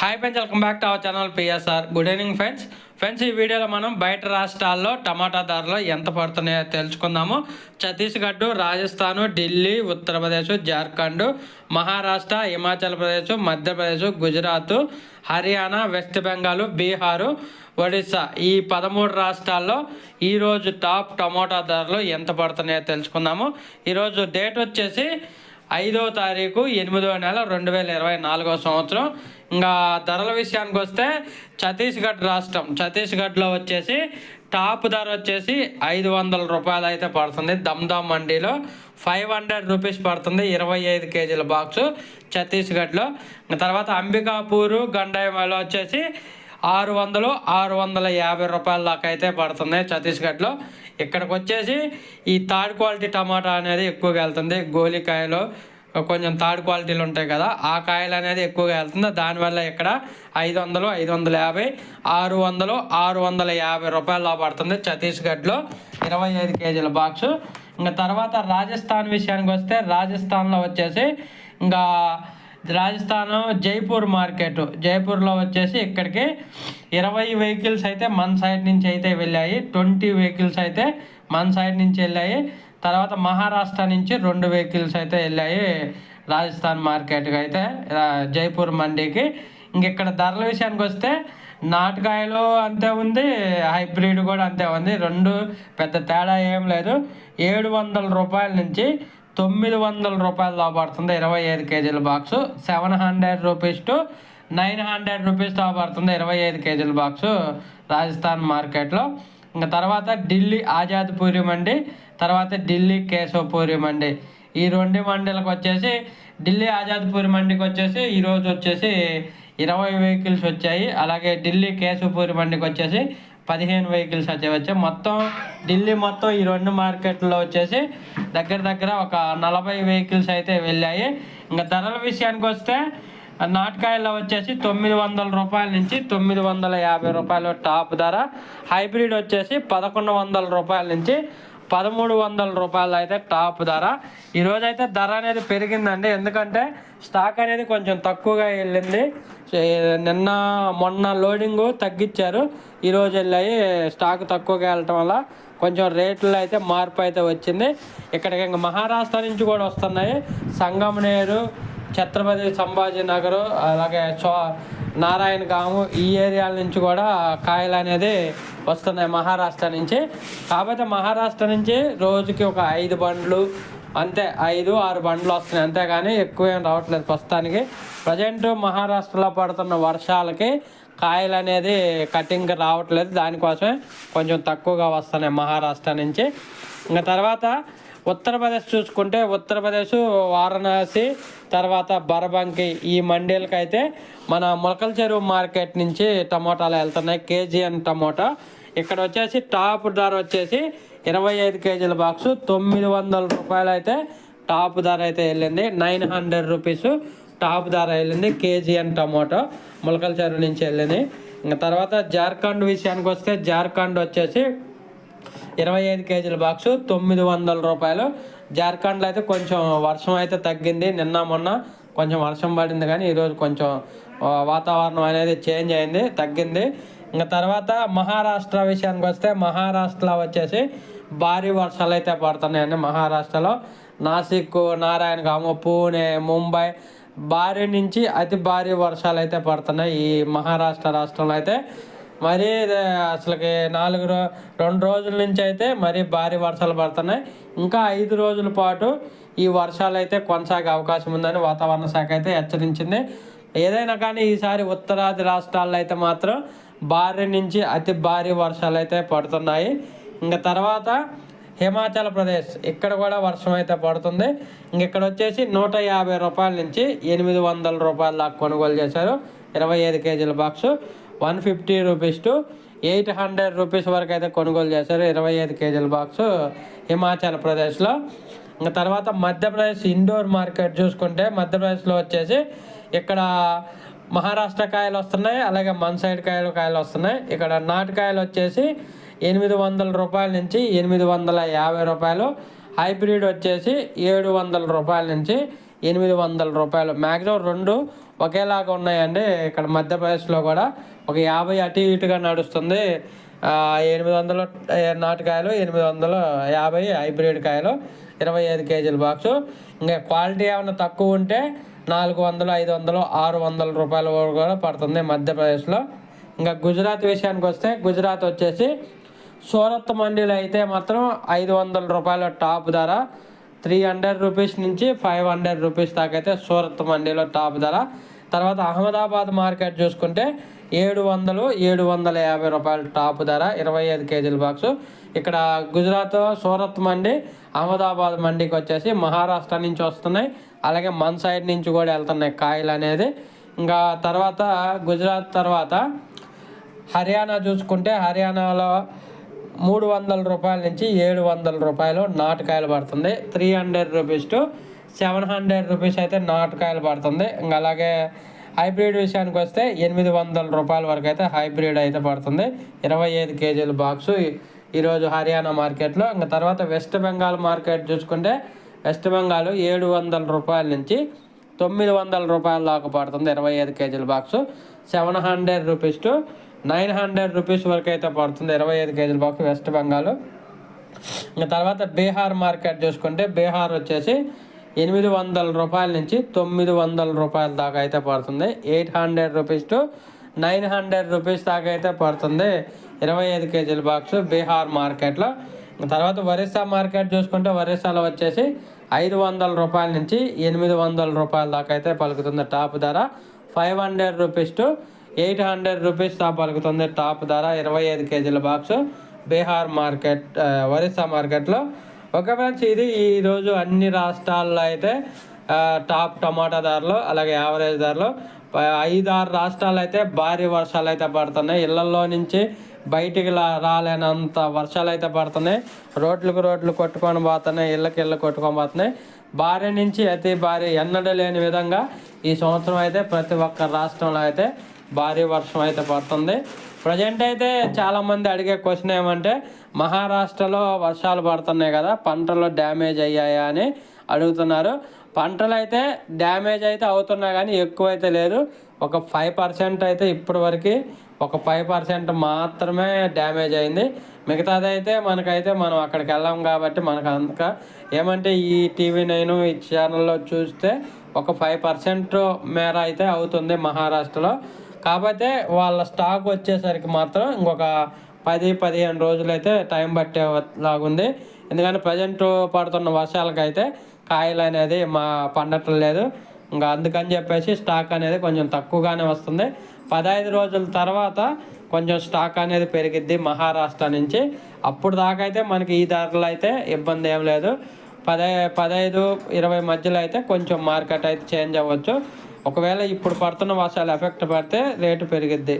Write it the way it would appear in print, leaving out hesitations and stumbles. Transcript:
Hi friends, welcome back to our channel PSR. Good evening friends ఈ వీడియోలో మనం బయట రాష్ట్రాల్లో టమాటా ధరలు ఎంత పడుతున్నాయో తెలుసుకుందాము. ఛత్తీస్గఢ్, రాజస్థాన్, ఢిల్లీ, ఉత్తరప్రదేశ్, జార్ఖండ్, మహారాష్ట్ర, హిమాచల్ ప్రదేశ్, మధ్యప్రదేశ్, గుజరాత్, హర్యానా, వెస్ట్ బెంగాల్, బీహారు, ఒడిస్సా ఈ 13 రాష్ట్రాల్లో ఈరోజు టాప్ టమాటా ధరలు ఎంత పడుతున్నాయో తెలుసుకుందాము. ఈరోజు డేట్ వచ్చేసి 5వ తారీఖు 8వ నెల 2024వ సంవత్సరం. ఇంకా ధరల విషయానికి వస్తే ఛత్తీస్గఢ్లో వచ్చేసి టాప్ ధర వచ్చేసి 500 రూపాయలు అయితే పడుతుంది. దమ్దామ్ మండీలో 500 రూపీస్ పడుతుంది 25 కేజీల బాక్సు ఛత్తీస్గఢ్లో. తర్వాత అంబికాపూరు, గండైమలో వచ్చేసి 600-650 రూపాయల దాకా అయితే పడుతుంది ఛత్తీస్గఢ్లో. ఇక్కడికి వచ్చేసి ఈ థర్డ్ క్వాలిటీ టమాటా అనేది ఎక్కువగా వెళ్తుంది. గోలికాయలు కొంచెం థర్డ్ క్వాలిటీలు ఉంటాయి కదా, ఆ కాయలు అనేది ఎక్కువగా వెళ్తుంది. దానివల్ల ఇక్కడ 500, 550, 600-650 రూపాయల పడుతుంది ఛత్తీస్గఢ్లో 25 కేజీల బాక్సు. ఇంకా తర్వాత రాజస్థాన్ విషయానికి వస్తే రాజస్థాన్లో వచ్చేసి ఇంకా రాజస్థాన్ జైపూర్ మార్కెట్, జైపూర్లో వచ్చేసి ఇక్కడికి 20 వెహికల్స్ అయితే మన సైడ్ నుంచి అయితే వెళ్ళాయి. 20 వెహికల్స్ అయితే మన సైడ్ నుంచి వెళ్ళాయి. తర్వాత మహారాష్ట్ర నుంచి 2 వెహికల్స్ అయితే వెళ్ళాయి రాజస్థాన్ మార్కెట్కి అయితే, జైపూర్ మండీకి. ఇక్కడ ధరల విషయానికి వస్తే నాటుకాయలు అంతే ఉంది, హైబ్రిడ్ కూడా అంతే ఉంది. 2 పెద్ద తేడా ఏం లేదు. 700 రూపాయల నుంచి 900 రూపాయలు పడుతుంది 25 కేజీల బాక్సు. 700 రూపీస్ టు 900 రూపీస్ పడుతుంది 25 కేజీల బాక్సు రాజస్థాన్ మార్కెట్లో. ఇంకా తర్వాత ఢిల్లీ ఆజాద్పూరి మండి, తర్వాత ఢిల్లీ కేశవపూరి మండి, ఈ 2 మండీలకు వచ్చేసి ఢిల్లీ ఆజాద్పూరి మండికి వచ్చేసి ఈరోజు వచ్చేసి 20 వెహికల్స్ వచ్చాయి. అలాగే ఢిల్లీ కేశవపూరి మండికి వచ్చేసి 15 వెహికల్స్ వచ్చాయి. మొత్తం ఢిల్లీ మొత్తం ఈ 2 మార్కెట్లో వచ్చేసి దగ్గర ఒక 40 వెహికల్స్ అయితే వెళ్ళాయి. ఇంకా ధరల విషయానికి వస్తే నాటుకాయల్లో వచ్చేసి 900 రూపాయల నుంచి 950 రూపాయలు టాప్ ధర. హైబ్రిడ్ వచ్చేసి 1100 రూపాయల నుంచి 1300 రూపాయలు అయితే టాప్ ధర. ఈరోజైతే ధర అనేది పెరిగిందండి, ఎందుకంటే స్టాక్ అనేది కొంచెం తక్కువగా వెళ్ళింది. నిన్న మొన్న లోడింగు తగ్గించారు, ఈరోజు వెళ్ళాయి. స్టాక్ తక్కువగా వెళ్ళటం వల్ల కొంచెం రేట్లు అయితే మార్పు అయితే వచ్చింది. ఇక్కడికి ఇంకా మహారాష్ట్ర నుంచి కూడా వస్తున్నాయి. సంగమనేరు, ఛత్రపతి సంభాజీనగర్, అలాగే నారాయణగాము ఈ ఏరియాల నుంచి కూడా కాయలు అనేది వస్తున్నాయి మహారాష్ట్ర నుంచి. కాకపోతే మహారాష్ట్ర నుంచి రోజుకి ఒక 5 బండ్లు అంతే, 5-6 బండ్లు వస్తున్నాయి, అంతేగాని ఎక్కువ ఏం రావట్లేదు ప్రస్తుతానికి. ప్రజెంట్ మహారాష్ట్రలో పడుతున్న వర్షాలకి కాయలు అనేది కటింగ్ రావట్లేదు, దానికోసమే కొంచెం తక్కువగా వస్తున్నాయి మహారాష్ట్ర నుంచి. ఇంకా తర్వాత ఉత్తరప్రదేశ్ చూసుకుంటే ఉత్తరప్రదేశ్ వారణాసి, తర్వాత బరబంకి ఈ మండీలకైతే మన మొలకల చెరువు మార్కెట్ నుంచి టమోటాలు వెళ్తున్నాయి. కేజీఎన్ టమోటా ఇక్కడ వచ్చేసి టాప్ ధర వచ్చేసి 25 కేజీల బాక్సు 900 రూపాయలు అయితే టాప్ ధర అయితే వెళ్ళింది. 900 రూపీస్ టాప్ ధర వెళ్ళింది కేజీఎన్ టమోటా మొలకల చెరువు నుంచి వెళ్ళింది. ఇంకా తర్వాత జార్ఖండ్ విషయానికి వస్తే జార్ఖండ్ వచ్చేసి 25 కేజీల బాక్సు 900 రూపాయలు. జార్ఖండ్లో అయితే కొంచెం వర్షం అయితే తగ్గింది, నిన్న మొన్న కొంచెం వర్షం పడింది, కానీ ఈరోజు కొంచెం వాతావరణం అనేది చేంజ్ అయింది, తగ్గింది. ఇంకా తర్వాత మహారాష్ట్ర విషయానికి వస్తే మహారాష్ట్రలో వచ్చేసి భారీ వర్షాలు అయితే పడుతున్నాయండి. మహారాష్ట్రలో నాసిక్, నారాయణగాము, పూణే, ముంబై భారీ నుంచి అతి భారీ వర్షాలు అయితే పడుతున్నాయి ఈ మహారాష్ట్ర రాష్ట్రంలో అయితే. మరీ అసలుకి 2 రోజుల నుంచి అయితే మరీ భారీ వర్షాలు పడుతున్నాయి. ఇంకా 5 రోజుల పాటు ఈ వర్షాలు అయితే కొనసాగే అవకాశం ఉందని వాతావరణ శాఖ అయితే హెచ్చరించింది. ఏదైనా కానీ ఈసారి ఉత్తరాది రాష్ట్రాల్లో అయితే మాత్రం భారీ నుంచి అతి భారీ వర్షాలు అయితే పడుతున్నాయి. ఇంకా తర్వాత హిమాచల్ ప్రదేశ్, ఇక్కడ కూడా వర్షం అయితే పడుతుంది. ఇక్కడ వచ్చేసి 150 రూపాయల నుంచి 800 రూపాయల దాకా కొనుగోలు చేశారు 25 కేజీల బాక్సు. 150 రూపీస్ టు 800 రూపీస్ వరకు అయితే కొనుగోలు చేశారు 25 కేజీల బాక్సు హిమాచల్ ప్రదేశ్లో. ఇంకా తర్వాత మధ్యప్రదేశ్ ఇండోర్ మార్కెట్ చూసుకుంటే మధ్యప్రదేశ్లో వచ్చేసి ఇక్కడ మహారాష్ట్ర కాయలు వస్తున్నాయి, అలాగే మన సైడ్ కాయలు వస్తున్నాయి. ఇక్కడ నాటుకాయలు వచ్చేసి 800 రూపాయల నుంచి 850 రూపాయలు. హైబ్రిడ్ వచ్చేసి 700 రూపాయల నుంచి 800 రూపాయలు. మ్యాక్సిమం 2 ఒకేలాగా ఉన్నాయండి. ఇక్కడ మధ్యప్రదేశ్లో కూడా ఒక 50 అటు ఇటుగా నడుస్తుంది. 800 నాటుకాయలు, 850 హైబ్రిడ్ కాయలు, 25 కేజీల బాక్సు. ఇంకా క్వాలిటీ ఏమైనా తక్కువ ఉంటే 400, 500, 600 రూపాయల వరకు కూడా పడుతుంది మధ్యప్రదేశ్లో. ఇంకా గుజరాత్ విషయానికి వస్తే, గుజరాత్ వచ్చేసి సూరత్ మండీలో అయితే మాత్రం 500 రూపాయల టాప్ ధర, 300 రూపీస్ నుంచి 500 రూపీస్ దాకా అయితే సూరత్ మండీలో టాప్ ధర. తర్వాత అహ్మదాబాద్ మార్కెట్ చూసుకుంటే 700, 750 రూపాయల టాప్ ధర, 25 కేజీల బాక్సు. ఇక్కడ గుజరాత్ సూరత్ మండి, అహ్మదాబాద్ మండికి వచ్చేసి మహారాష్ట్ర నుంచి వస్తున్నాయి, అలాగే మన సైడ్ నుంచి కూడా వెళ్తున్నాయి కాయలు అనేది. ఇంకా తర్వాత గుజరాత్ తర్వాత హర్యానా చూసుకుంటే, హర్యానాలో 300 రూపాయల నుంచి 700 రూపాయలు నాటుకాయలు పడుతుంది. 300 రూపీస్ టు 700 రూపీస్ అయితే నాటుకాయలు పడుతుంది. ఇంకా అలాగే హైబ్రిడ్ విషయానికి వస్తే 800 రూపాయల వరకు అయితే హైబ్రిడ్ అయితే పడుతుంది, 25 కేజీల బాక్సు ఈరోజు హర్యానా మార్కెట్లో. ఇంకా తర్వాత వెస్ట్ బెంగాల్ మార్కెట్ చూసుకుంటే, వెస్ట్ బెంగాల్ 700 రూపాయల నుంచి 900 రూపాయల దాకా పడుతుంది, 25 కేజీల బాక్సు. 700 రూపీస్ టు 900 రూపీస్ వరకు అయితే పడుతుంది, 25 కేజీల బాక్స్ వెస్ట్ బెంగాల్. ఇంకా తర్వాత బీహార్ మార్కెట్ చూసుకుంటే, బీహార్ వచ్చేసి 800 రూపాయల నుంచి 900 రూపాయల దాకా అయితే పడుతుంది, 800 రూపీస్ టు 900 రూపీస్ దాకా అయితే పడుతుంది, 25 కేజీల బాక్స్ బీహార్ మార్కెట్లో. తర్వాత ఒరిస్సా మార్కెట్ చూసుకుంటే, ఒరిస్సాలో వచ్చేసి 500 రూపాయల నుంచి 800 రూపాయల దాకా అయితే పలుకుతుంది టాప్ ధర, 500 రూపీస్ టు 800 రూపీస్ దాకా పలుకుతుంది టాప్ ధర, 25 కేజీల బాక్సు బీహార్ మార్కెట్, ఒరిస్సా మార్కెట్లో. ఓకే ఫ్రెండ్స్, ఇది ఈరోజు అన్ని రాష్ట్రాల్లో అయితే టాప్ టమాటా ధరలు, అలాగే యావరేజ్ ధరలు. 5-6 రాష్ట్రాలు అయితే భారీ వర్షాలు అయితే పడుతున్నాయి, ఇళ్లలో నుంచి బయటికి రాలేనంత వర్షాలు అయితే పడుతున్నాయి, రోడ్లు కొట్టుకొని పోతున్నాయి, ఇళ్ళకి కొట్టుకొని పోతున్నాయి. భారీ నుంచి అతి భారీ ఎన్నడూ లేని విధంగా ఈ సంవత్సరం అయితే ప్రతి ఒక్క రాష్ట్రంలో అయితే భారీ వర్షం అయితే పడుతుంది. ప్రజెంట్ అయితే చాలామంది అడిగే క్వశ్చన్ ఏమంటే, మహారాష్ట్రలో వర్షాలు పడుతున్నాయి కదా, పంటలు డ్యామేజ్ అయ్యాయా అని అడుగుతున్నారు. పంటలు అయితే డ్యామేజ్ అయితే అవుతున్నాయి కానీ ఎక్కువ అయితే లేదు, ఒక 5% అయితే ఇప్పటి వరకు ఒక 5% మాత్రమే డ్యామేజ్ అయింది. మిగతాది అయితే మనం అక్కడికి వెళ్ళాం కాబట్టి మనకు అంత ఏమంటే, ఈ TV9 ఈ ఛానల్లో చూస్తే ఒక 5% మేర అయితే అవుతుంది మహారాష్ట్రలో. కాకపోతే వాళ్ళ స్టాక్ వచ్చేసరికి మాత్రం ఇంకొక 10-15 రోజులు అయితే టైం పట్టేలాగుంది. ఎందుకంటే ప్రజెంట్ పడుతున్న వర్షాలకైతే కాయలు అనేది పండటం లేదు. ఇంకా అందుకని చెప్పేసి స్టాక్ అనేది కొంచెం తక్కువగానే వస్తుంది. 15 రోజుల తర్వాత కొంచెం స్టాక్ అనేది పెరిగిద్ది మహారాష్ట్ర నుంచి. అప్పుడు దాకా అయితే మనకి ఈ ధరలు అయితే ఇబ్బంది ఏం లేదు. 15-20 మధ్యలో అయితే కొంచెం మార్కెట్ అయితే చేంజ్ అవ్వచ్చు. ఒకవేళ ఇప్పుడు పడుతున్న వర్షాలు ఎఫెక్ట్ పడితే రేటు పెరిగిద్ది.